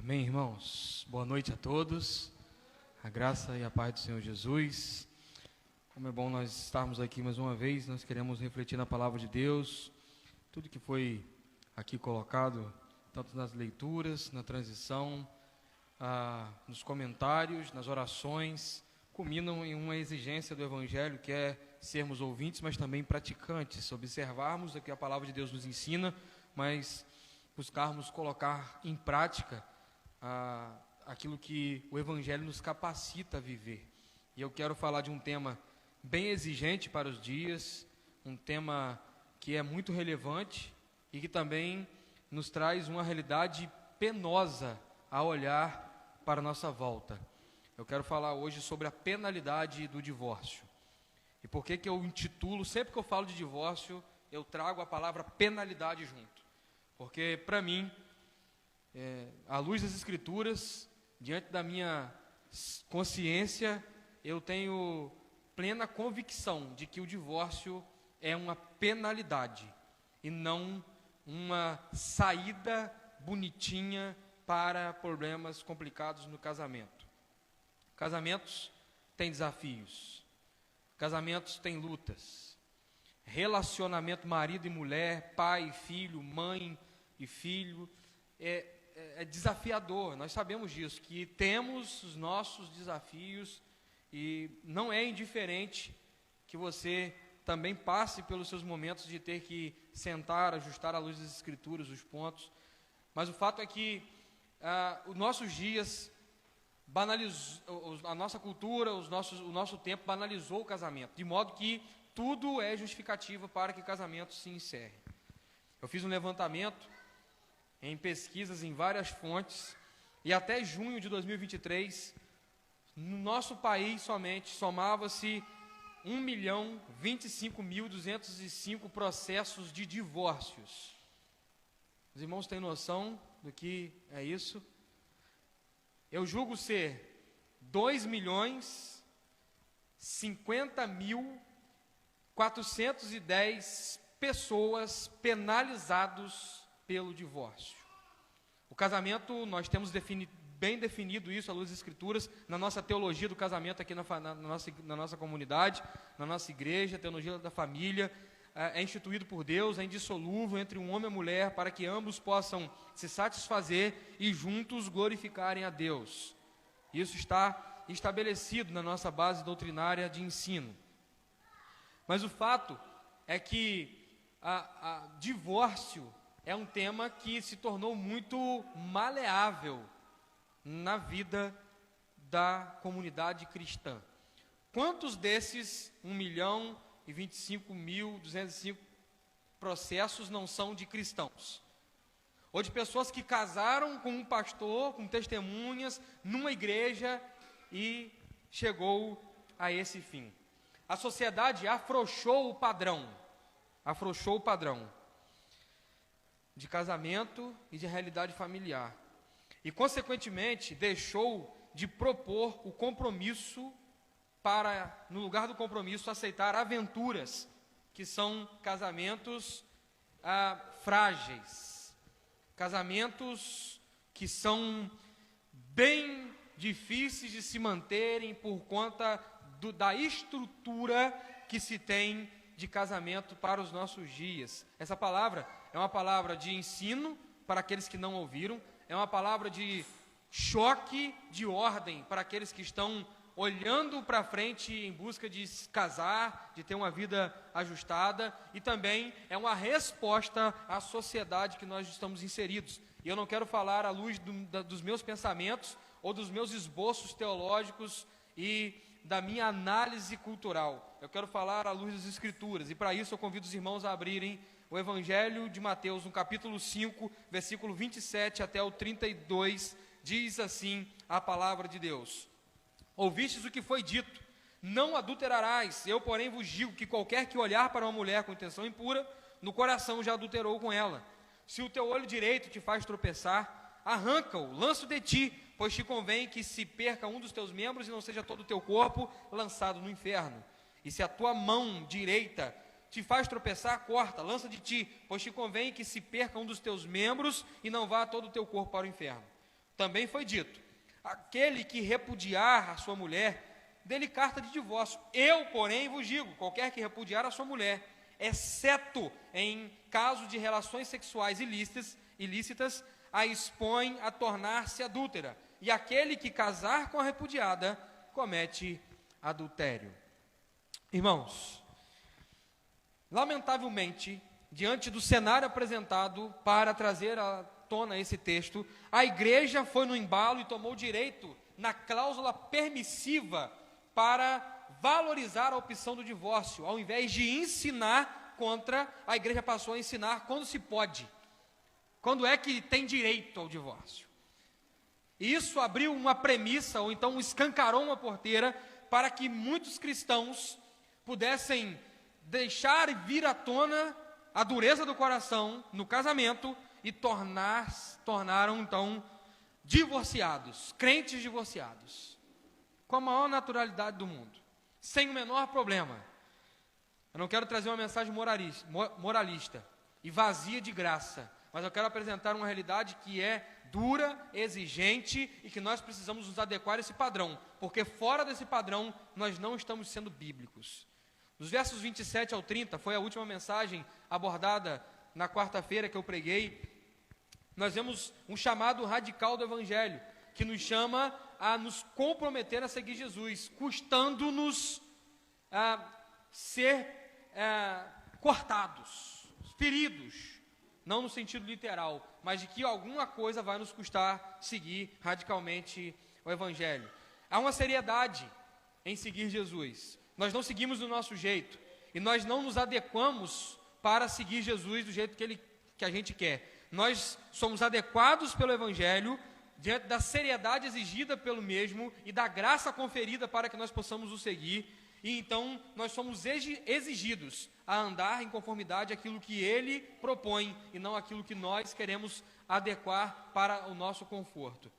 Amém, irmãos? Boa noite a todos, a graça e a paz do Senhor Jesus. Como é bom nós estarmos aqui mais uma vez, nós queremos refletir na palavra de Deus, tudo que foi aqui colocado, tanto nas leituras, na transição, nos comentários, nas orações, culminam em uma exigência do Evangelho, que é sermos ouvintes, mas também praticantes, observarmos o que a palavra de Deus nos ensina, mas buscarmos colocar em prática aquilo que o Evangelho nos capacita a viver. E eu quero falar de um tema bem exigente para os dias, um tema que é muito relevante e que também nos traz uma realidade penosa a olhar para a nossa volta. Eu quero falar hoje sobre a penalidade do divórcio. E por que eu intitulo, sempre que eu falo de divórcio, eu trago a palavra penalidade junto? Porque para mim, à luz das Escrituras, diante da minha consciência, eu tenho plena convicção de que o divórcio é uma penalidade e não uma saída bonitinha para problemas complicados no casamento. Casamentos têm desafios, casamentos têm lutas, relacionamento marido e mulher, pai e filho, mãe e filho, é desafiador, nós sabemos disso, que temos os nossos desafios e não é indiferente que você também passe pelos seus momentos de ter que sentar, ajustar à luz das Escrituras os pontos, mas o fato é que os nossos dias a nossa cultura, o nosso tempo banalizou o casamento, de modo que tudo é justificativa para que o casamento se encerre. Eu fiz um levantamento em pesquisas em várias fontes, e até junho de 2023, no nosso país somente, somava-se 1.025.205 processos de divórcios. Os irmãos têm noção do que é isso? Eu julgo ser 2.050.410 pessoas penalizados pelo divórcio. O casamento, nós temos bem definido isso à luz das Escrituras, na nossa teologia do casamento aqui na nossa comunidade, na nossa igreja, a teologia da família, é instituído por Deus, é indissolúvel entre um homem e a mulher, para que ambos possam se satisfazer e juntos glorificarem a Deus. Isso está estabelecido na nossa base doutrinária de ensino. Mas o fato é que divórcio é um tema que se tornou muito maleável na vida da comunidade cristã. Quantos desses 1.025.205 processos não são de cristãos? Ou de pessoas que casaram com um pastor, com testemunhas, numa igreja e chegou a esse fim. A sociedade afrouxou o padrão de casamento e de realidade familiar. E, consequentemente, deixou de propor o compromisso para, no lugar do compromisso, aceitar aventuras, que são casamentos frágeis, casamentos que são bem difíceis de se manterem por conta da estrutura que se tem de casamento para os nossos dias. Essa palavra é uma palavra de ensino para aqueles que não ouviram, é uma palavra de choque de ordem para aqueles que estão olhando para frente em busca de se casar, de ter uma vida ajustada, e também é uma resposta à sociedade que nós estamos inseridos. E eu não quero falar à luz dos meus pensamentos ou dos meus esboços teológicos e da minha análise cultural. Eu quero falar à luz das Escrituras, e para isso eu convido os irmãos a abrirem o Evangelho de Mateus, no capítulo 5, versículo 27 até o 32, diz assim a palavra de Deus: Ouvistes o que foi dito, não adulterarás, eu porém vos digo que qualquer que olhar para uma mulher com intenção impura, no coração já adulterou com ela. Se o teu olho direito te faz tropeçar, arranca-o, lança-o de ti, pois te convém que se perca um dos teus membros e não seja todo o teu corpo lançado no inferno. E se a tua mão direita te faz tropeçar, corta, lança de ti, pois te convém que se perca um dos teus membros e não vá todo o teu corpo para o inferno. também foi dito: aquele que repudiar a sua mulher, dê-lhe carta de divórcio. Eu, porém, vos digo: qualquer que repudiar a sua mulher, exceto em caso de relações sexuais ilícitas, a expõe a tornar-se adúltera. E aquele que casar com a repudiada, comete adultério. Irmãos, lamentavelmente, diante do cenário apresentado para trazer à tona esse texto, a igreja foi no embalo e tomou direito na cláusula permissiva para valorizar a opção do divórcio. Ao invés de ensinar contra, a igreja passou a ensinar quando se pode, quando é que tem direito ao divórcio. E isso abriu uma premissa, ou então escancarou uma porteira, para que muitos cristãos pudessem deixar vir à tona a dureza do coração no casamento e tornaram então divorciados, crentes divorciados, com a maior naturalidade do mundo, sem o menor problema. Eu não quero trazer uma mensagem moralista e vazia de graça, mas eu quero apresentar uma realidade que é dura, exigente e que nós precisamos nos adequar a esse padrão, porque fora desse padrão nós não estamos sendo bíblicos. Nos versos 27 ao 30, foi a última mensagem abordada na quarta-feira que eu preguei. Nós vemos um chamado radical do Evangelho, que nos chama a nos comprometer a seguir Jesus, custando-nos a ser cortados, feridos, não no sentido literal, mas de que alguma coisa vai nos custar seguir radicalmente o Evangelho. Há uma seriedade em seguir Jesus. Nós não seguimos do nosso jeito, e nós não nos adequamos para seguir Jesus do jeito que a gente quer. Nós somos adequados pelo Evangelho, diante da seriedade exigida pelo mesmo, e da graça conferida para que nós possamos o seguir, e então nós somos exigidos a andar em conformidade àquilo que Ele propõe, e não àquilo que nós queremos adequar para o nosso conforto.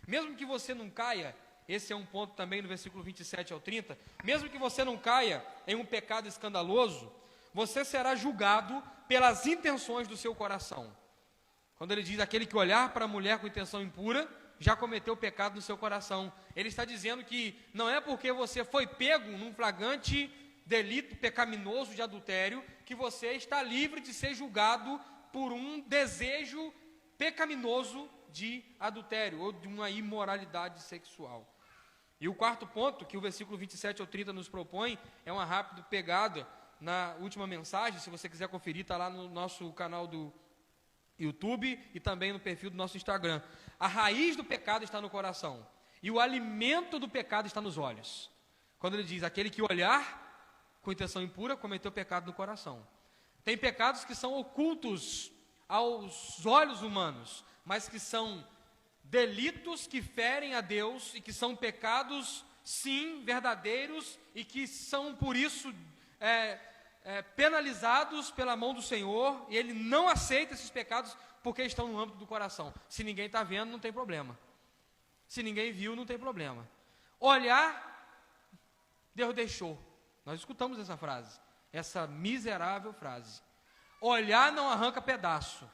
Mesmo que você não caia, esse é um ponto também no versículo 27 ao 30, mesmo que você não caia em um pecado escandaloso, você será julgado pelas intenções do seu coração. Quando ele diz: aquele que olhar para a mulher com intenção impura, já cometeu pecado no seu coração. Ele está dizendo que não é porque você foi pego num flagrante delito pecaminoso de adultério, que você está livre de ser julgado por um desejo pecaminoso de adultério, ou de uma imoralidade sexual. E o quarto ponto, que o versículo 27 ao 30 nos propõe, é uma rápida pegada na última mensagem. Se você quiser conferir, está lá no nosso canal do YouTube e também no perfil do nosso Instagram. A raiz do pecado está no coração, e o alimento do pecado está nos olhos. Quando ele diz: aquele que olhar com intenção impura, cometeu pecado no coração. Tem pecados que são ocultos aos olhos humanos, mas que são delitos que ferem a Deus e que são pecados, sim, verdadeiros, e que são, por isso, penalizados pela mão do Senhor, e Ele não aceita esses pecados porque estão no âmbito do coração. Se ninguém está vendo, não tem problema. Se ninguém viu, não tem problema. Olhar, Deus deixou. Nós escutamos essa frase, essa miserável frase. Olhar não arranca pedaço,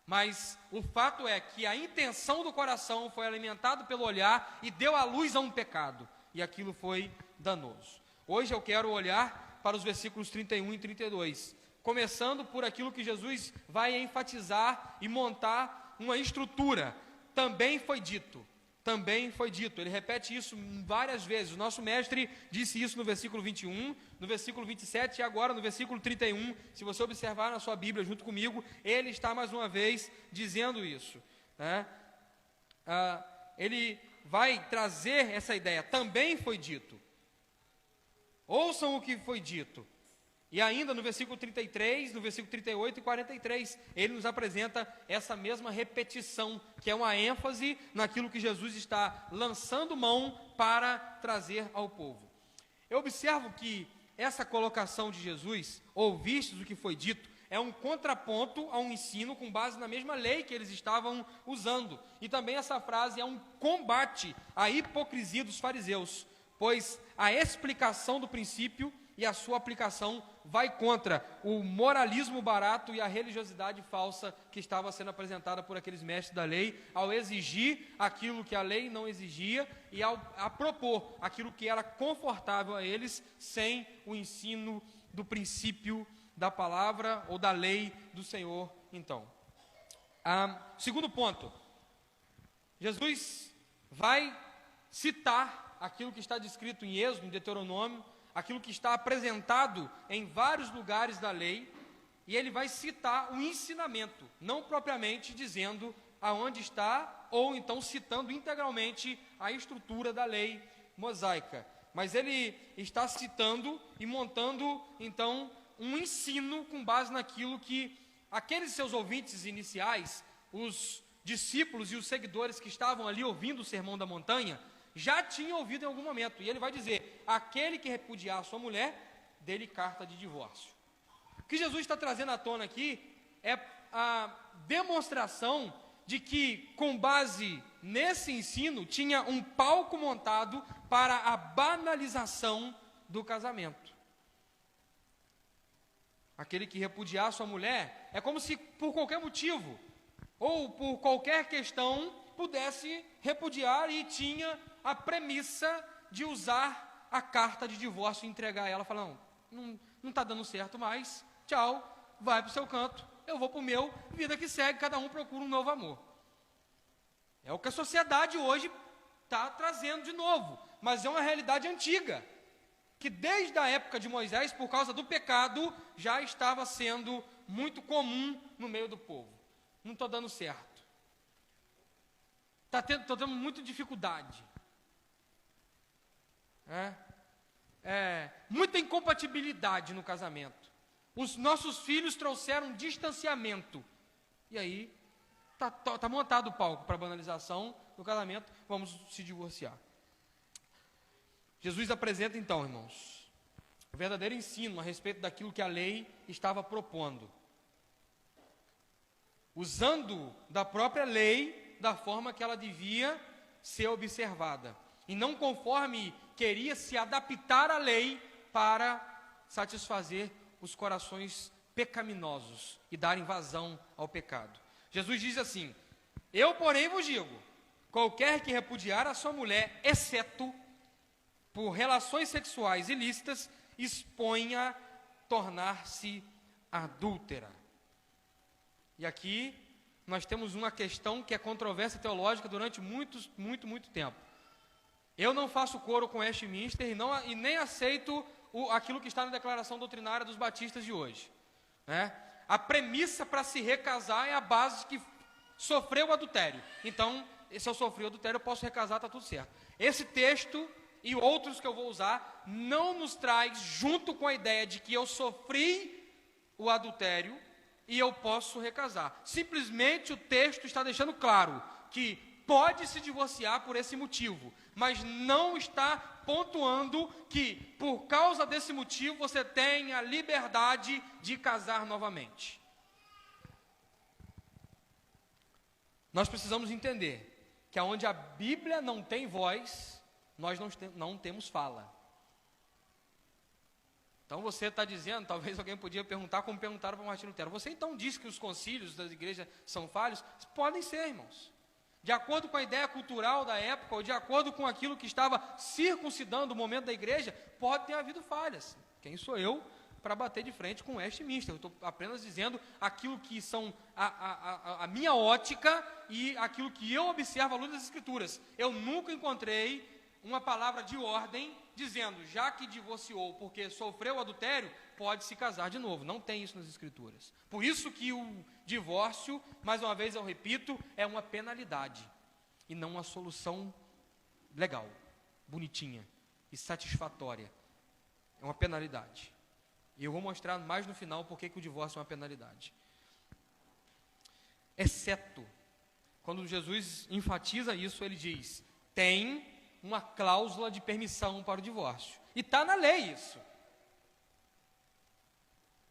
mas o fato é que a intenção do coração foi alimentada pelo olhar e deu à luz a um pecado, e aquilo foi danoso. Hoje eu quero olhar para os versículos 31 e 32, começando por aquilo que Jesus vai enfatizar e montar uma estrutura. Também foi dito. Ele repete isso várias vezes. O nosso mestre disse isso no versículo 21, no versículo 27 e agora no versículo 31. Se você observar na sua Bíblia junto comigo, ele está mais uma vez dizendo isso, né? Ele vai trazer essa ideia. Também foi dito. Ouçam o que foi dito. E ainda no versículo 33, no versículo 38 e 43, ele nos apresenta essa mesma repetição, que é uma ênfase naquilo que Jesus está lançando mão para trazer ao povo. Eu observo que essa colocação de Jesus, ouvistes o que foi dito, é um contraponto a um ensino com base na mesma lei que eles estavam usando. E também essa frase é um combate à hipocrisia dos fariseus, pois a explicação do princípio e a sua aplicação vai contra o moralismo barato e a religiosidade falsa que estava sendo apresentada por aqueles mestres da lei, ao exigir aquilo que a lei não exigia e a propor aquilo que era confortável a eles, sem o ensino do princípio da palavra ou da lei do Senhor. Então, segundo ponto, Jesus vai citar aquilo que está descrito em Êxodo, em Deuteronômio, aquilo que está apresentado em vários lugares da lei, e ele vai citar o ensinamento, não propriamente dizendo aonde está, ou então citando integralmente a estrutura da lei mosaica, mas ele está citando e montando, então, um ensino com base naquilo que aqueles seus ouvintes iniciais, os discípulos e os seguidores que estavam ali ouvindo o Sermão da Montanha, já tinham ouvido em algum momento. E ele vai dizer: aquele que repudiar a sua mulher, dê-lhe carta de divórcio. O que Jesus está trazendo à tona aqui é a demonstração de que, com base nesse ensino, tinha um palco montado para a banalização do casamento. Aquele que repudiar a sua mulher, é como se por qualquer motivo, ou por qualquer questão, pudesse repudiar e tinha a premissa de usar a carta de divórcio e entregar ela, falar: não está dando certo mais, tchau, vai para o seu canto, eu vou para o meu, vida que segue, cada um procura um novo amor. É o que a sociedade hoje está trazendo de novo, mas é uma realidade antiga, que desde a época de Moisés, por causa do pecado, já estava sendo muito comum no meio do povo. Não estou dando certo. Estou tendo muita dificuldade. Muita incompatibilidade no casamento. Os nossos filhos trouxeram distanciamento. E aí, está montado o palco para a banalização do casamento, vamos se divorciar. Jesus apresenta então, irmãos, o verdadeiro ensino a respeito daquilo que a lei estava propondo, usando da própria lei da forma que ela devia ser observada, e não conforme queria se adaptar à lei para satisfazer os corações pecaminosos e darem vazão ao pecado. Jesus diz assim: eu, porém, vos digo, qualquer que repudiar a sua mulher, exceto por relações sexuais ilícitas, expõe a tornar-se adúltera. E aqui nós temos uma questão que é controvérsia teológica durante muito tempo. Eu não faço coro com Westminster e nem aceito aquilo que está na declaração doutrinária dos batistas de hoje, né? A premissa para se recasar é a base de que sofreu o adultério. Então, se eu sofri o adultério, eu posso recasar, está tudo certo. Esse texto e outros que eu vou usar não nos traz junto com a ideia de que eu sofri o adultério e eu posso recasar. Simplesmente o texto está deixando claro que pode se divorciar por esse motivo, mas não está pontuando que, por causa desse motivo, você tem a liberdade de casar novamente. Nós precisamos entender que aonde a Bíblia não tem voz, nós não temos fala. Então você está dizendo, talvez alguém podia perguntar, como perguntaram para Martinho Lutero: você então diz que os concílios das igrejas são falhos? Podem ser, irmãos. De acordo com a ideia cultural da época, ou de acordo com aquilo que estava circuncidando o momento da igreja, pode ter havido falhas. Quem sou eu para bater de frente com Westminster? Eu estou apenas dizendo aquilo que são a minha ótica e aquilo que eu observo à luz das Escrituras. Eu nunca encontrei uma palavra de ordem dizendo: já que divorciou porque sofreu adultério, pode se casar de novo. Não tem isso nas Escrituras. Por isso que o divórcio, mais uma vez eu repito, é uma penalidade e não uma solução legal, bonitinha e satisfatória. É uma penalidade. E eu vou mostrar mais no final por que o divórcio é uma penalidade. Exceto, quando Jesus enfatiza isso, ele diz: tem uma cláusula de permissão para o divórcio. E está na lei isso.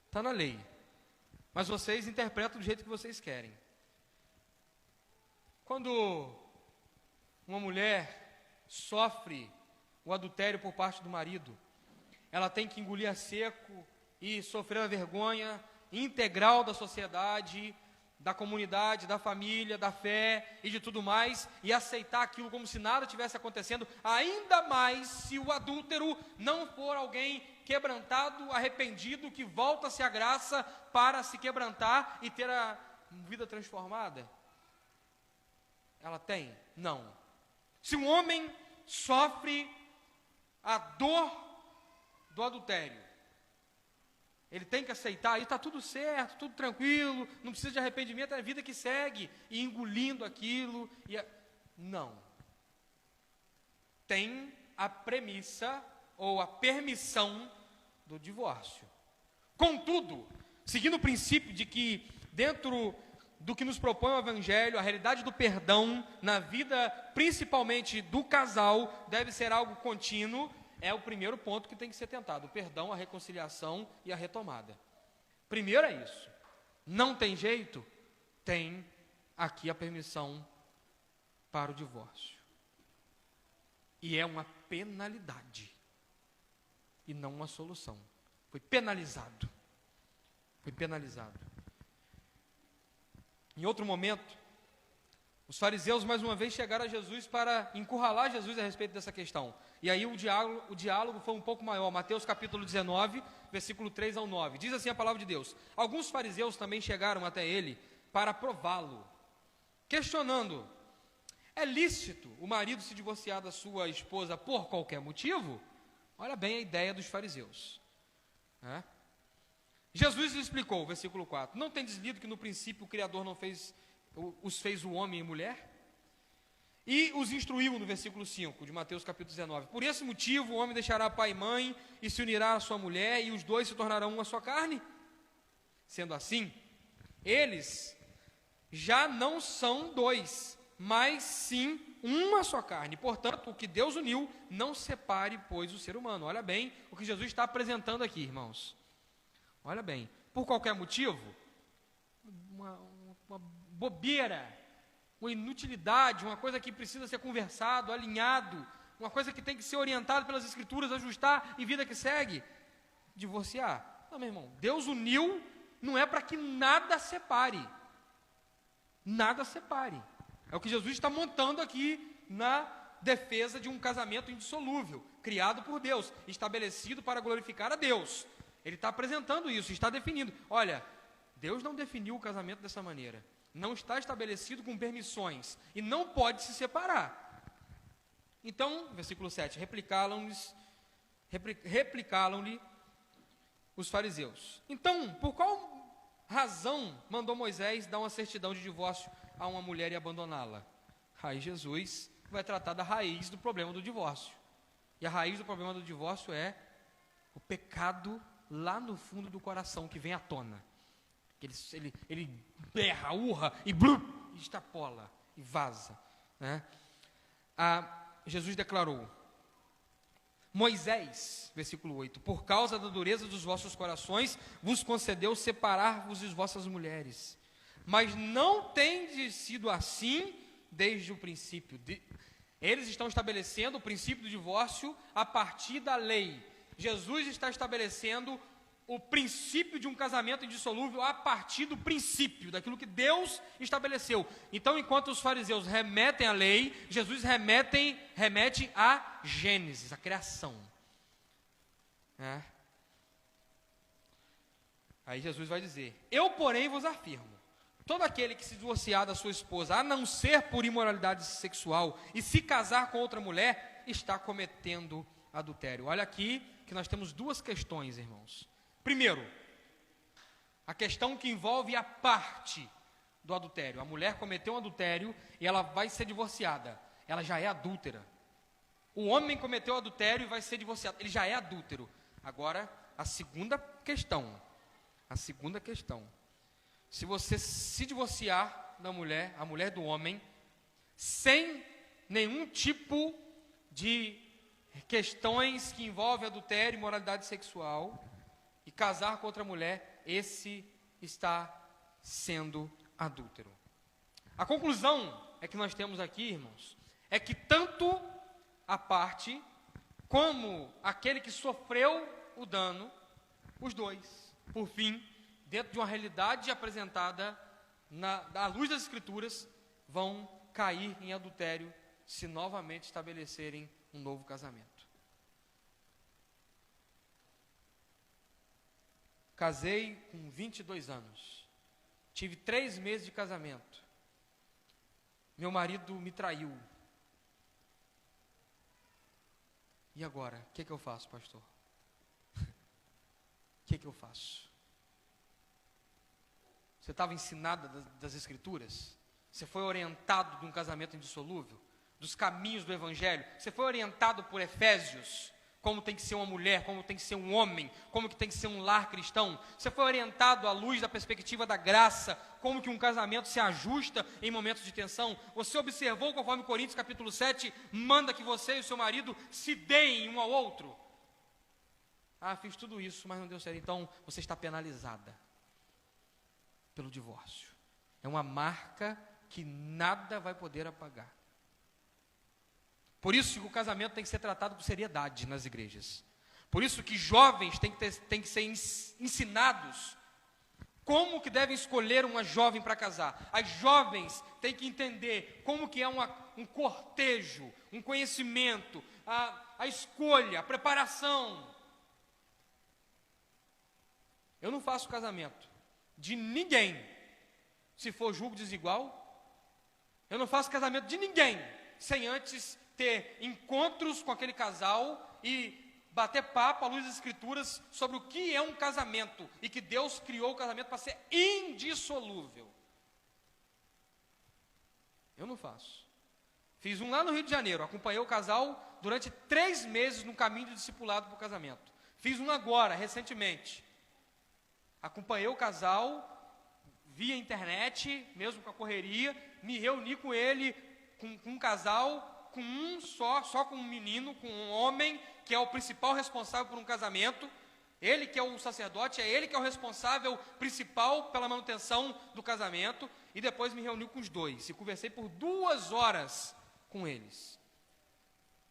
Está na lei. Mas vocês interpretam do jeito que vocês querem. Quando uma mulher sofre o adultério por parte do marido, ela tem que engolir a seco e sofrer a vergonha integral da sociedade, da comunidade, da família, da fé e de tudo mais, e aceitar aquilo como se nada tivesse acontecendo, ainda mais se o adúltero não for alguém quebrantado, arrependido, que volta-se à graça para se quebrantar e ter a vida transformada. Ela tem? Não. Se um homem sofre a dor do adultério, ele tem que aceitar, e está tudo certo, tudo tranquilo, não precisa de arrependimento, é a vida que segue, e engolindo aquilo, não. Tem a premissa, ou a permissão do divórcio. Contudo, seguindo o princípio de que, dentro do que nos propõe o Evangelho, a realidade do perdão na vida, principalmente do casal, deve ser algo contínuo. É o primeiro ponto que tem que ser tentado: o perdão, a reconciliação e a retomada. Primeiro é isso. Não tem jeito? Tem aqui a permissão para o divórcio. E é uma penalidade, e não uma solução. Foi penalizado. Foi penalizado. Em outro momento, os fariseus mais uma vez chegaram a Jesus para encurralar Jesus a respeito dessa questão. E aí o diálogo foi um pouco maior. Mateus capítulo 19, versículo 3 ao 9. Diz assim a palavra de Deus: alguns fariseus também chegaram até ele para prová-lo, questionando: é lícito o marido se divorciar da sua esposa por qualquer motivo? Olha bem a ideia dos fariseus. Jesus lhe explicou, versículo 4: não tendes lido que no princípio o Criador os fez o homem e mulher? E os instruiu no versículo 5 de Mateus capítulo 19: por esse motivo o homem deixará pai e mãe e se unirá à sua mulher, e os dois se tornarão uma só carne. Sendo assim, eles já não são dois, mas sim uma só carne. Portanto, o que Deus uniu, não separe, pois, o ser humano. Olha bem o que Jesus está apresentando aqui, irmãos. Olha bem, por qualquer motivo, uma bobeira, uma inutilidade, uma coisa que precisa ser conversado, alinhado, uma coisa que tem que ser orientado pelas Escrituras, ajustar e vida que segue, divorciar. Não, meu irmão, Deus uniu, não é para que nada separe. Nada separe. É o que Jesus está montando aqui na defesa de um casamento indissolúvel, criado por Deus, estabelecido para glorificar a Deus. Ele está apresentando isso, está definindo. Olha, Deus não definiu o casamento dessa maneira. Não está estabelecido com permissões. E não pode se separar. Então, versículo 7, replicaram-lhe os fariseus: então, por qual razão mandou Moisés dar uma certidão de divórcio a uma mulher e abandoná-la? Aí Jesus vai tratar da raiz do problema do divórcio. E a raiz do problema do divórcio é o pecado lá no fundo do coração, que vem à tona. Ele berra, urra e extrapola e vaza, né? Jesus declarou: Moisés, versículo 8, por causa da dureza dos vossos corações, vos concedeu separar-vos de vossas mulheres, mas não tem sido assim desde o princípio. Eles estão estabelecendo o princípio do divórcio a partir da lei. Jesus está estabelecendo o princípio de um casamento indissolúvel a partir do princípio, daquilo que Deus estabeleceu. Então, enquanto os fariseus remetem à lei, Jesus remete à Gênesis, à criação. Aí Jesus vai dizer: eu, porém, vos afirmo, todo aquele que se divorciar da sua esposa, a não ser por imoralidade sexual, e se casar com outra mulher, está cometendo adultério. Olha aqui que nós temos duas questões, irmãos. Primeiro, a questão que envolve a parte do adultério. A mulher cometeu um adultério e ela vai ser divorciada. Ela já é adúltera. O homem cometeu adultério e vai ser divorciado. Ele já é adúltero. Agora, a segunda questão. Se você se divorciar da mulher, a mulher do homem, sem nenhum tipo de questões que envolvem adultério e imoralidade sexual, e casar com outra mulher, esse está sendo adúltero. A conclusão é que nós temos aqui, irmãos, é que tanto a parte como aquele que sofreu o dano, os dois, por fim, dentro de uma realidade apresentada à luz das Escrituras, vão cair em adultério se novamente estabelecerem um novo casamento. Casei com 22 anos. Tive 3 meses de casamento. Meu marido me traiu. E agora? O que eu faço, pastor? O que eu faço? Você estava ensinado das Escrituras? Você foi orientado de um casamento indissolúvel? Dos caminhos do Evangelho? Você foi orientado por Efésios? Como tem que ser uma mulher, como tem que ser um homem, como que tem que ser um lar cristão? Você foi orientado à luz da perspectiva da graça, como que um casamento se ajusta em momentos de tensão? Você observou, conforme Coríntios capítulo 7, manda que você e o seu marido se deem um ao outro? Ah, fiz tudo isso, mas não deu certo. Então, você está penalizada pelo divórcio. É uma marca que nada vai poder apagar. Por isso que o casamento tem que ser tratado com seriedade nas igrejas. Por isso que jovens têm que ser ensinados como que devem escolher uma jovem para casar. As jovens têm que entender como que é um cortejo, um conhecimento, a escolha, a preparação. Eu não faço casamento de ninguém se for julgo desigual. Eu não faço casamento de ninguém sem antes ter encontros com aquele casal e bater papo à luz das Escrituras sobre o que é um casamento e que Deus criou o casamento para ser indissolúvel. Eu não faço. Fiz um lá no Rio de Janeiro, acompanhei o casal durante 3 meses no caminho de discipulado para o casamento. Fiz um agora, recentemente. Acompanhei o casal via internet, mesmo com a correria, me reuni com ele, com um casal, com um só com um menino, com um homem, que é o principal responsável por um casamento. Ele que é o sacerdote, é ele que é o responsável principal pela manutenção do casamento. E depois me reuni com os dois e conversei por 2 horas com eles.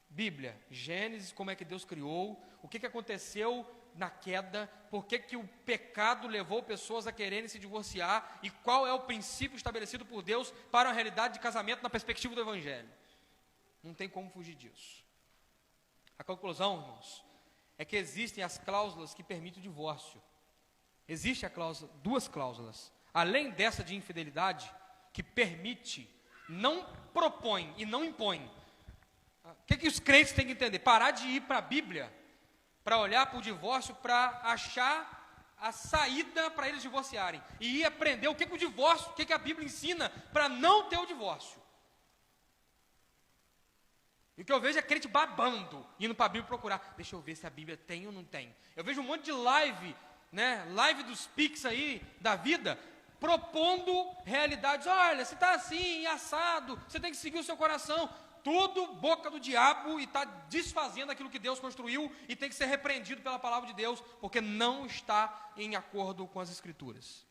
Bíblia, Gênesis, como é que Deus criou, o que aconteceu na queda, por que o pecado levou pessoas a quererem se divorciar e qual é o princípio estabelecido por Deus para a realidade de casamento na perspectiva do Evangelho. Não tem como fugir disso. A conclusão, irmãos, é que existem as cláusulas que permitem o divórcio. Existe a cláusula, 2 cláusulas. Além dessa de infidelidade, que permite, não propõe e não impõe. O que os crentes têm que entender? Parar de ir para a Bíblia, para olhar para o divórcio, para achar a saída para eles divorciarem. E ir aprender o que o divórcio, o que a Bíblia ensina para não ter o divórcio. E o que eu vejo é crente babando, indo para a Bíblia procurar. Deixa eu ver se a Bíblia tem ou não tem. Eu vejo um monte de live, live dos Pix aí, da vida, propondo realidades. Olha, você está assim, assado, você tem que seguir o seu coração. Tudo boca do diabo e está desfazendo aquilo que Deus construiu e tem que ser repreendido pela palavra de Deus, porque não está em acordo com as Escrituras.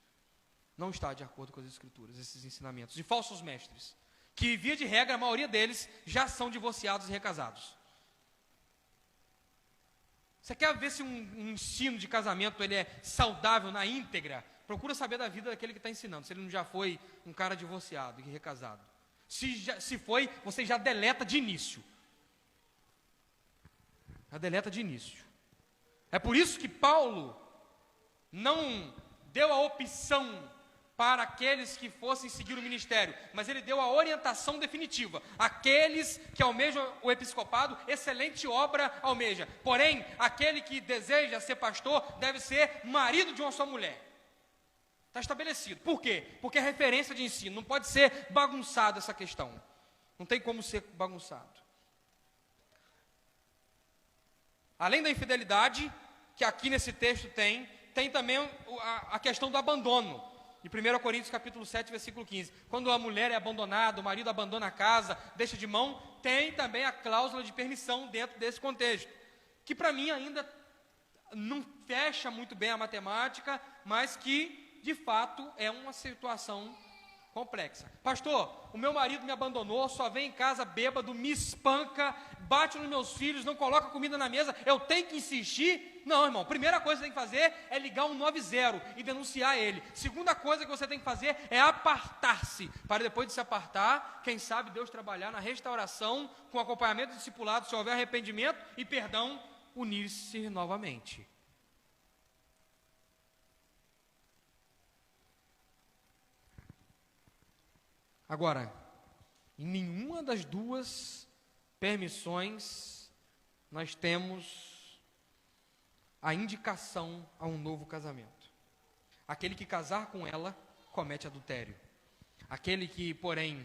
Não está de acordo com as Escrituras, esses ensinamentos. E falsos mestres, que via de regra, a maioria deles já são divorciados e recasados. Você quer ver se um ensino de casamento ele é saudável na íntegra? Procura saber da vida daquele que está ensinando, se ele não já foi um cara divorciado e recasado. Se foi, você já deleta de início. Já deleta de início. É por isso que Paulo não deu a opção para aqueles que fossem seguir o ministério, mas ele deu a orientação definitiva. Aqueles que almejam o episcopado, excelente obra almeja. Porém, aquele que deseja ser pastor deve ser marido de uma só mulher. Está estabelecido. Por quê? Porque é referência de ensino. Não pode ser bagunçado essa questão. Não tem como ser bagunçado. Além da infidelidade, que aqui nesse texto tem também a questão do abandono. Em 1 Coríntios capítulo 7, versículo 15. Quando a mulher é abandonada, o marido abandona a casa, deixa de mão, tem também a cláusula de permissão dentro desse contexto. Que para mim ainda não fecha muito bem a matemática, mas que de fato é uma situação complexa. Pastor, o meu marido me abandonou, só vem em casa bêbado, me espanca, bate nos meus filhos, não coloca comida na mesa, eu tenho que insistir? Não, irmão, primeira coisa que você tem que fazer é ligar 190 e denunciar ele. Segunda coisa que você tem que fazer é apartar-se, para depois de se apartar, quem sabe Deus trabalhar na restauração, com acompanhamento discipulado, se houver arrependimento e perdão, unir-se novamente. Agora, em nenhuma das duas permissões nós temos a indicação a um novo casamento. Aquele que casar com ela comete adultério. Aquele que, porém,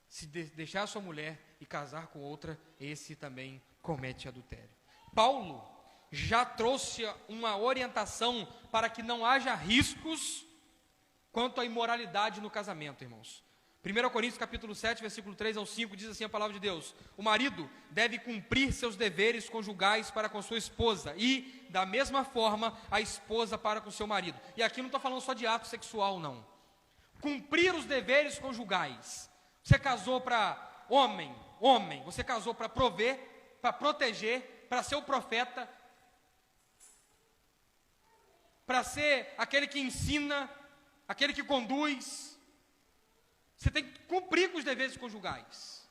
se deixar sua mulher e casar com outra, esse também comete adultério. Paulo já trouxe uma orientação para que não haja riscos quanto à imoralidade no casamento, irmãos. 1 Coríntios capítulo 7, versículo 3 ao 5, diz assim a palavra de Deus: o marido deve cumprir seus deveres conjugais para com sua esposa e, da mesma forma, a esposa para com seu marido. E aqui não estou falando só de ato sexual, não. Cumprir os deveres conjugais. Você casou para homem, você casou para prover, para proteger, para ser o profeta, para ser aquele que ensina, aquele que conduz. Você tem que cumprir com os deveres conjugais.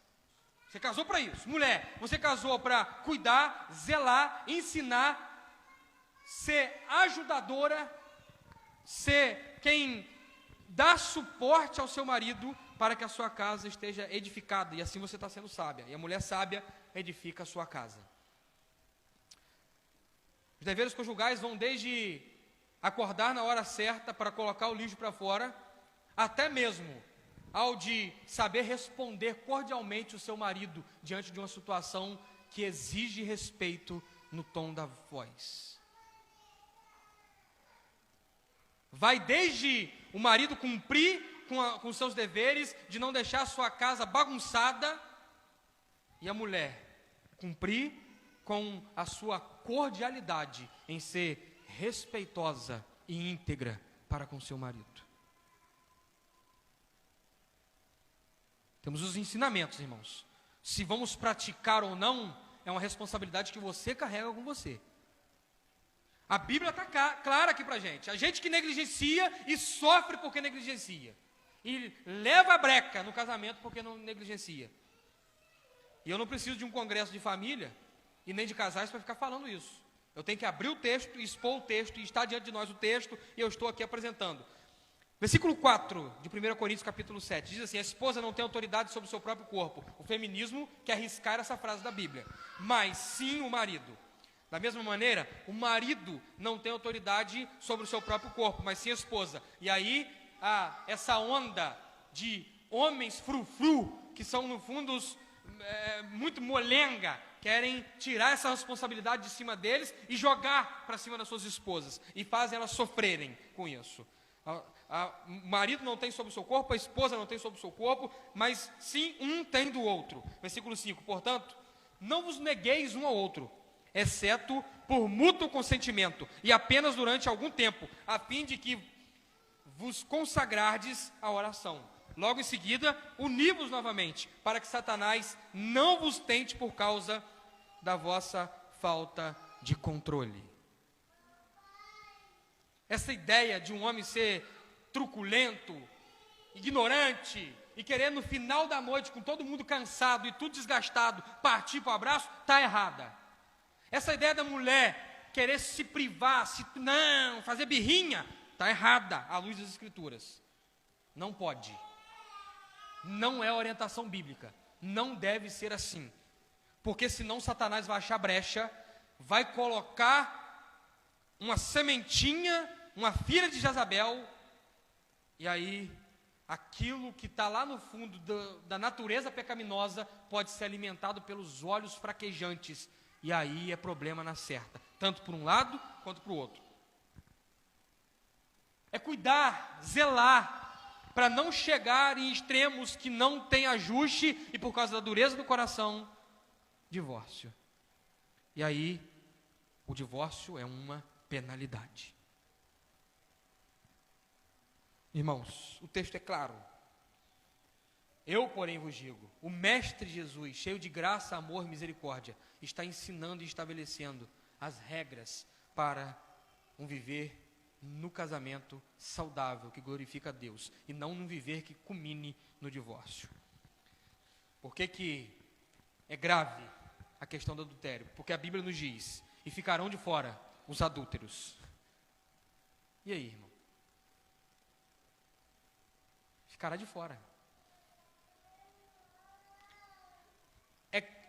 Você casou para isso. Mulher, você casou para cuidar, zelar, ensinar, ser ajudadora, ser quem dá suporte ao seu marido para que a sua casa esteja edificada. E assim você está sendo sábia. E a mulher sábia edifica a sua casa. Os deveres conjugais vão desde acordar na hora certa para colocar o lixo para fora, até mesmo ao de saber responder cordialmente o seu marido diante de uma situação que exige respeito no tom da voz. Vai desde o marido cumprir com seus deveres, de não deixar a sua casa bagunçada, e a mulher cumprir com a sua cordialidade em ser respeitosa e íntegra para com seu marido. Temos os ensinamentos, irmãos. Se vamos praticar ou não, é uma responsabilidade que você carrega com você. A Bíblia está clara aqui para a gente. A gente que negligencia e sofre porque negligencia. E leva a breca no casamento porque não negligencia. E eu não preciso de um congresso de família e nem de casais para ficar falando isso. Eu tenho que abrir o texto, expor o texto, e está diante de nós o texto, e eu estou aqui apresentando. Versículo 4 de 1 Coríntios capítulo 7, diz assim: a esposa não tem autoridade sobre o seu próprio corpo. O feminismo quer arriscar essa frase da Bíblia, mas sim o marido. Da mesma maneira, o marido não tem autoridade sobre o seu próprio corpo, mas sim a esposa. E aí, essa onda de homens frufru, que são no fundo muito molenga, querem tirar essa responsabilidade de cima deles e jogar para cima das suas esposas, e fazem elas sofrerem com isso. O marido não tem sobre o seu corpo, a esposa não tem sobre o seu corpo, mas sim um tem do outro. Versículo 5, portanto, não vos negueis um ao outro, exceto por mútuo consentimento, e apenas durante algum tempo, a fim de que vos consagrardes à oração. Logo em seguida, uni-vos novamente, para que Satanás não vos tente por causa da vossa falta de controle. Essa ideia de um homem ser truculento, ignorante, e querer no final da noite, com todo mundo cansado e tudo desgastado, partir para o abraço, está errada. Essa ideia da mulher querer se privar, fazer birrinha, está errada à luz das Escrituras. Não pode. Não é orientação bíblica. Não deve ser assim. Porque senão Satanás vai achar brecha, vai colocar uma sementinha, uma filha de Jezabel, e aí aquilo que está lá no fundo da natureza pecaminosa pode ser alimentado pelos olhos fraquejantes, e aí é problema na certa, tanto por um lado quanto para o outro. É cuidar, zelar, para não chegar em extremos que não tem ajuste, e por causa da dureza do coração, divórcio. E aí, o divórcio é uma penalidade. Irmãos, o texto é claro. Eu, porém, vos digo, o Mestre Jesus, cheio de graça, amor e misericórdia, está ensinando e estabelecendo as regras para um viver no casamento saudável, que glorifica a Deus, e não num viver que culmine no divórcio. Por que é grave a questão do adultério? Porque a Bíblia nos diz, e ficarão de fora os adúlteros. E aí, irmão? Ficará de fora.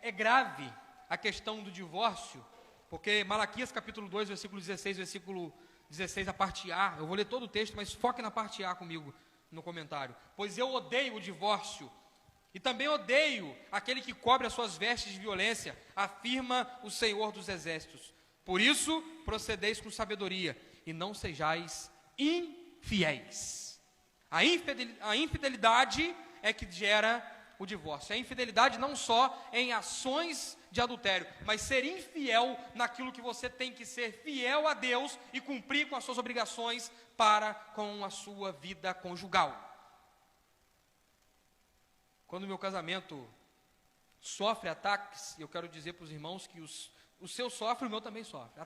É grave a questão do divórcio, porque Malaquias capítulo 2, versículo 16, a parte A, eu vou ler todo o texto, mas foque na parte A comigo, no comentário. Pois eu odeio o divórcio, e também odeio aquele que cobre as suas vestes de violência, afirma o Senhor dos Exércitos. Por isso, procedeis com sabedoria, e não sejais infiéis. A infidelidade é que gera o divórcio. A infidelidade não só em ações de adultério, mas ser infiel naquilo que você tem que ser fiel a Deus e cumprir com as suas obrigações para com a sua vida conjugal. Quando o meu casamento sofre ataques, eu quero dizer para os irmãos que o seu sofre, o meu também sofre,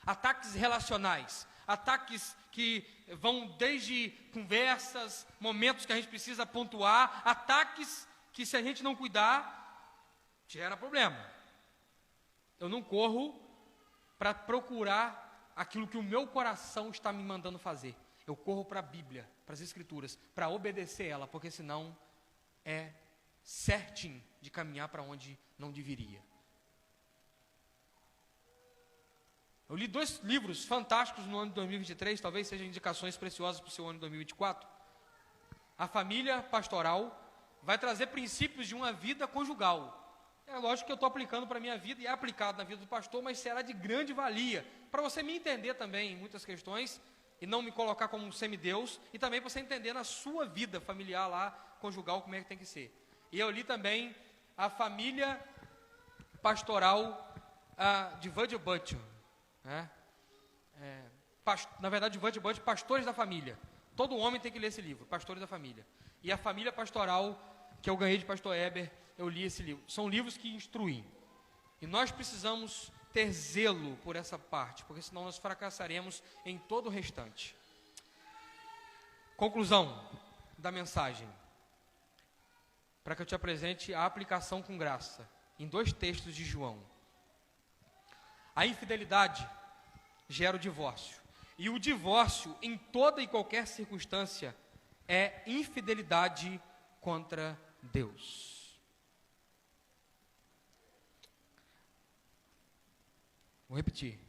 ataques relacionais, ataques que vão desde conversas, momentos que a gente precisa pontuar, ataques que se a gente não cuidar, gera problema. Eu não corro para procurar aquilo que o meu coração está me mandando fazer. Eu corro para a Bíblia, para as Escrituras, para obedecer ela, porque senão é certinho de caminhar para onde não deveria. Eu li 2 livros fantásticos no ano de 2023, talvez sejam indicações preciosas para o seu ano de 2024. A família pastoral vai trazer princípios de uma vida conjugal. É lógico que eu estou aplicando para a minha vida e é aplicado na vida do pastor, mas será de grande valia para você me entender também em muitas questões e não me colocar como um semideus, e também para você entender na sua vida familiar lá, conjugal, como é que tem que ser. E eu li também a família pastoral de Virgil Butcher. Na verdade, Virgil Butcher, Pastores da Família. Todo homem tem que ler esse livro, Pastores da Família. E a família pastoral, que eu ganhei de pastor Eber, eu li esse livro. São livros que instruem. E nós precisamos ter zelo por essa parte, porque senão nós fracassaremos em todo o restante. Conclusão da mensagem. Para que eu te apresente a aplicação com graça, em 2 textos de João. A infidelidade gera o divórcio. E o divórcio, em toda e qualquer circunstância, é infidelidade contra Deus. Vou repetir.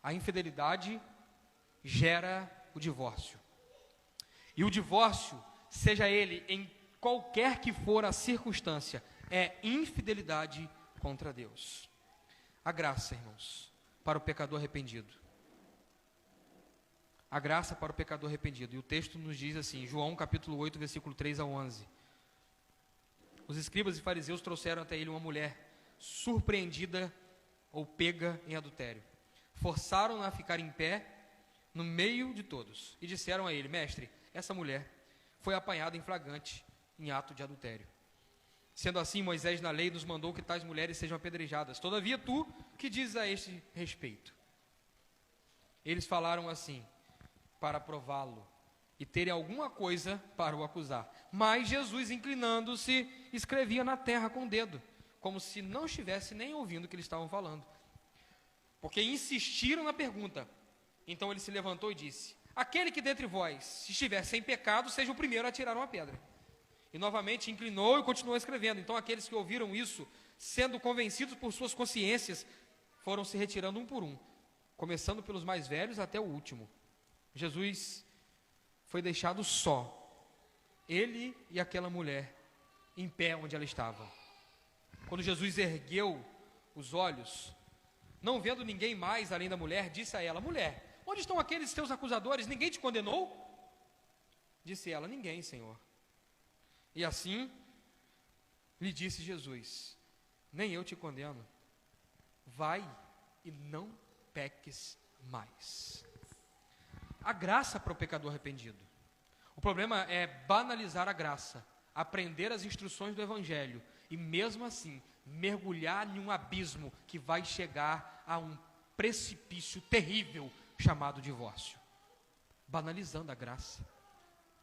A infidelidade gera o divórcio. E o divórcio, seja ele em qualquer que for a circunstância, é infidelidade contra Deus. A graça, irmãos, para o pecador arrependido. A graça para o pecador arrependido. E o texto nos diz assim, João capítulo 8, versículo 3 a 11. Os escribas e fariseus trouxeram até ele uma mulher surpreendida ou pega em adultério. Forçaram-na a ficar em pé no meio de todos e disseram a ele, mestre, essa mulher foi apanhada em flagrante em ato de adultério. Sendo assim, Moisés na lei nos mandou que tais mulheres sejam apedrejadas. Todavia tu, que dizes a este respeito? Eles falaram assim, para prová-lo e terem alguma coisa para o acusar. Mas Jesus, inclinando-se, escrevia na terra com o dedo, como se não estivesse nem ouvindo o que eles estavam falando. Porque insistiram na pergunta. Então ele se levantou e disse, aquele que dentre vós estiver sem pecado, seja o primeiro a tirar uma pedra. E novamente inclinou e continuou escrevendo. Então aqueles que ouviram isso, sendo convencidos por suas consciências, foram se retirando um por um, começando pelos mais velhos até o último. Jesus foi deixado só, ele e aquela mulher, em pé onde ela estava. Quando Jesus ergueu os olhos, não vendo ninguém mais além da mulher, disse a ela, mulher, onde estão aqueles teus acusadores? Ninguém te condenou? Disse ela, ninguém, Senhor. E assim, lhe disse Jesus, nem eu te condeno, vai e não peques mais. a graça para o pecador arrependido. O problema é banalizar a graça, aprender as instruções do Evangelho e mesmo assim mergulhar em um abismo que vai chegar a um precipício terrível chamado divórcio. Banalizando a graça,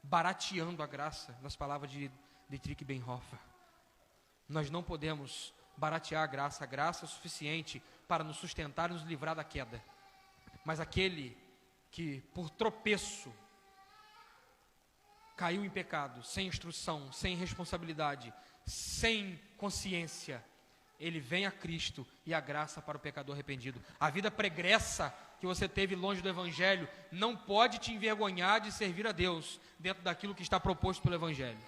barateando a graça, nas palavras de Dietrich Bonhoeffer. Nós não podemos baratear a graça é suficiente para nos sustentar e nos livrar da queda. Mas aquele que por tropeço caiu em pecado, sem instrução, sem responsabilidade, sem consciência, ele vem a Cristo e a graça para o pecador arrependido. A vida pregressa que você teve longe do Evangelho não pode te envergonhar de servir a Deus dentro daquilo que está proposto pelo Evangelho.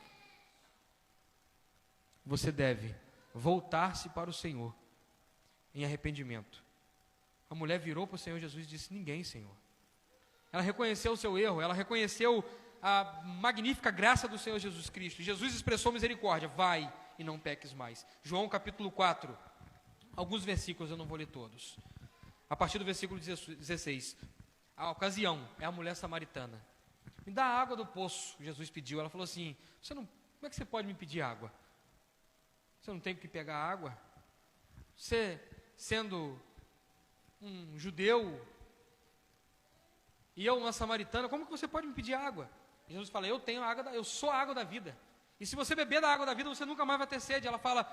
Você deve voltar-se para o Senhor em arrependimento. A mulher virou para o Senhor Jesus e disse: ninguém, Senhor. Ela reconheceu o seu erro, ela reconheceu a magnífica graça do Senhor Jesus Cristo. Jesus expressou misericórdia: vai e não peques mais. João capítulo 4, alguns versículos, eu não vou ler todos. A partir do versículo 16, a ocasião é a mulher samaritana. Me dá a água do poço, Jesus pediu. Ela falou assim: como é que você pode me pedir água? Você não tem que pegar água? Você, sendo um judeu, e eu uma samaritana, como que você pode me pedir água? E Jesus fala: eu sou a água da vida. E se você beber da água da vida, você nunca mais vai ter sede. Ela fala: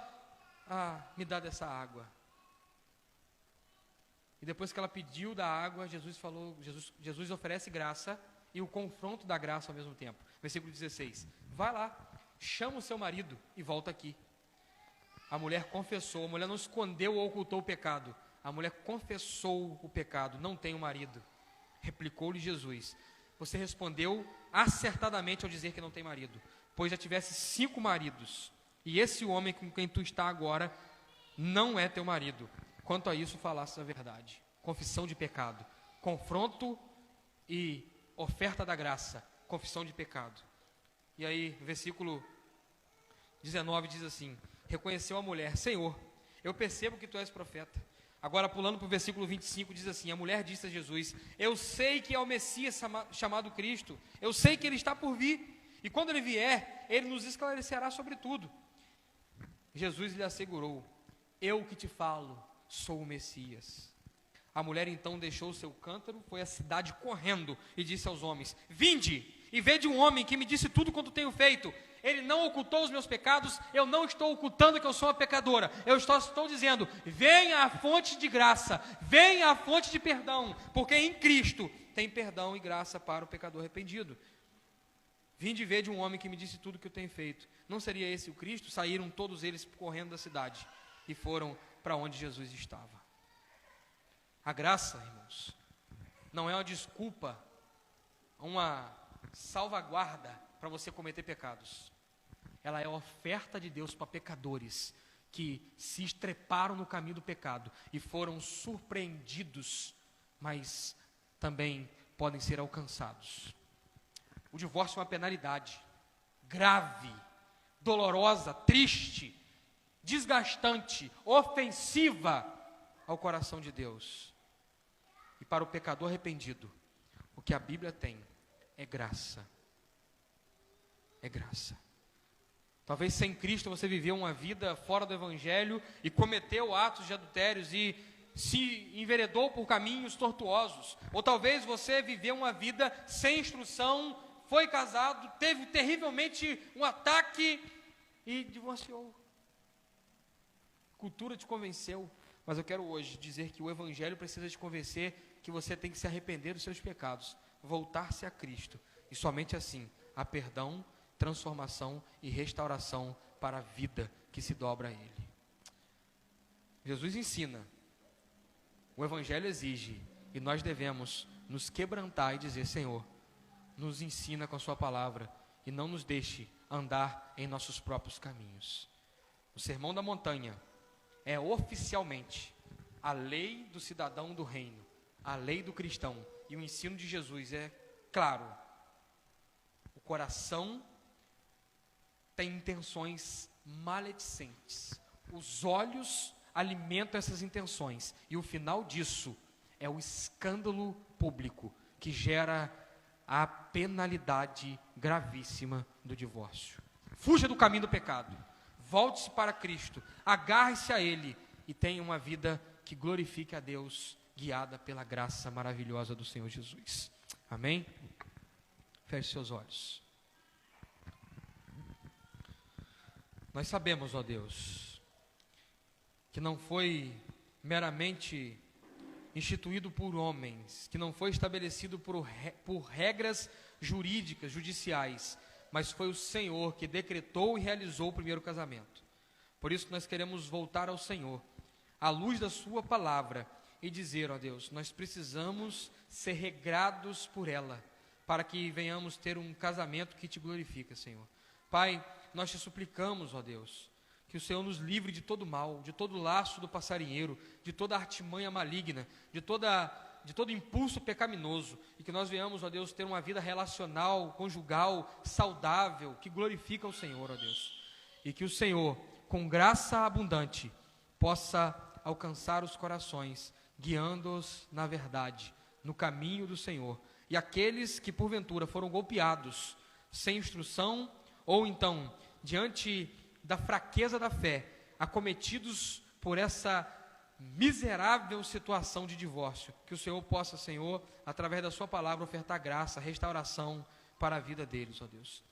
me dá dessa água. E depois que ela pediu da água, Jesus oferece graça e o confronto da graça ao mesmo tempo. Versículo 16: vai lá, chama o seu marido e volta aqui. A mulher confessou, a mulher não escondeu ou ocultou o pecado. A mulher confessou o pecado: não tenho marido. Replicou-lhe Jesus: você respondeu acertadamente ao dizer que não tem marido, pois já tivesse 5 maridos, e esse homem com quem tu está agora não é teu marido. Quanto a isso, falaste a verdade. Confissão de pecado, confronto e oferta da graça, confissão de pecado. E aí, versículo 19 diz assim: reconheceu a mulher: Senhor, eu percebo que tu és profeta. Agora, pulando para o versículo 25, diz assim: a mulher disse a Jesus: eu sei que é o Messias chamado Cristo, eu sei que ele está por vir, e quando ele vier, ele nos esclarecerá sobre tudo. Jesus lhe assegurou: eu que te falo, sou o Messias. A mulher então deixou o seu cântaro, foi à cidade correndo e disse aos homens: vinde e vede um homem que me disse tudo quanto tenho feito. Ele não ocultou os meus pecados, eu não estou ocultando que eu sou uma pecadora. Eu estou dizendo: venha à fonte de graça, venha à fonte de perdão, porque em Cristo tem perdão e graça para o pecador arrependido. Vinde e vede um homem que me disse tudo que eu tenho feito. Não seria esse o Cristo? Saíram todos eles correndo da cidade e foram para onde Jesus estava. A graça, irmãos, não é uma desculpa, uma salvaguarda para você cometer pecados. Ela é a oferta de Deus para pecadores que se estreparam no caminho do pecado e foram surpreendidos, mas também podem ser alcançados. O divórcio é uma penalidade grave, dolorosa, triste, desgastante, ofensiva ao coração de Deus. E para o pecador arrependido, o que a Bíblia tem é graça. É graça. Talvez sem Cristo você viveu uma vida fora do Evangelho e cometeu atos de adultérios e se enveredou por caminhos tortuosos. Ou talvez você viveu uma vida sem instrução, foi casado, teve terrivelmente um ataque e divorciou. Cultura te convenceu, mas eu quero hoje dizer que o Evangelho precisa te convencer que você tem que se arrepender dos seus pecados, voltar-se a Cristo, e somente assim há perdão, transformação e restauração para a vida que se dobra a Ele. Jesus ensina, o Evangelho exige, e nós devemos nos quebrantar e dizer: Senhor, nos ensina com a sua palavra e não nos deixe andar em nossos próprios caminhos. O Sermão da Montanha é oficialmente a lei do cidadão do reino, a lei do cristão, e o ensino de Jesus é claro. O coração tem intenções maledicentes, os olhos alimentam essas intenções, e o final disso é o escândalo público que gera a penalidade gravíssima do divórcio. Fuja do caminho do pecado, volte-se para Cristo, agarre-se a Ele e tenha uma vida que glorifique a Deus, guiada pela graça maravilhosa do Senhor Jesus. Amém? Feche seus olhos. Nós sabemos, ó Deus, que não foi meramente instituído por homens, que não foi estabelecido por regras jurídicas, judiciais, mas foi o Senhor que decretou e realizou o primeiro casamento. Por isso nós queremos voltar ao Senhor, à luz da sua palavra, e dizer, ó Deus, nós precisamos ser regrados por ela, para que venhamos ter um casamento que te glorifica, Senhor. Pai, nós te suplicamos, ó Deus, que o Senhor nos livre de todo mal, de todo laço do passarinheiro, de toda artimanha maligna, de todo impulso pecaminoso, e que nós venhamos, ó Deus, ter uma vida relacional, conjugal, saudável, que glorifica o Senhor, ó Deus. E que o Senhor, com graça abundante, possa alcançar os corações, guiando-os na verdade, no caminho do Senhor. E aqueles que porventura foram golpeados, sem instrução, ou então, diante da fraqueza da fé, acometidos por essa miserável situação de divórcio, que o Senhor possa, Senhor, através da sua palavra, ofertar graça, restauração para a vida deles, ó Deus.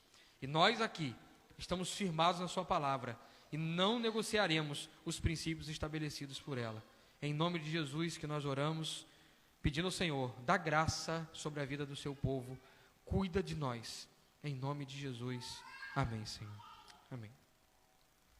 E nós aqui estamos firmados na sua palavra e não negociaremos os princípios estabelecidos por ela. Em nome de Jesus que nós oramos, pedindo ao Senhor, dá graça sobre a vida do seu povo, cuida de nós, em nome de Jesus. Amém, Senhor. Amém.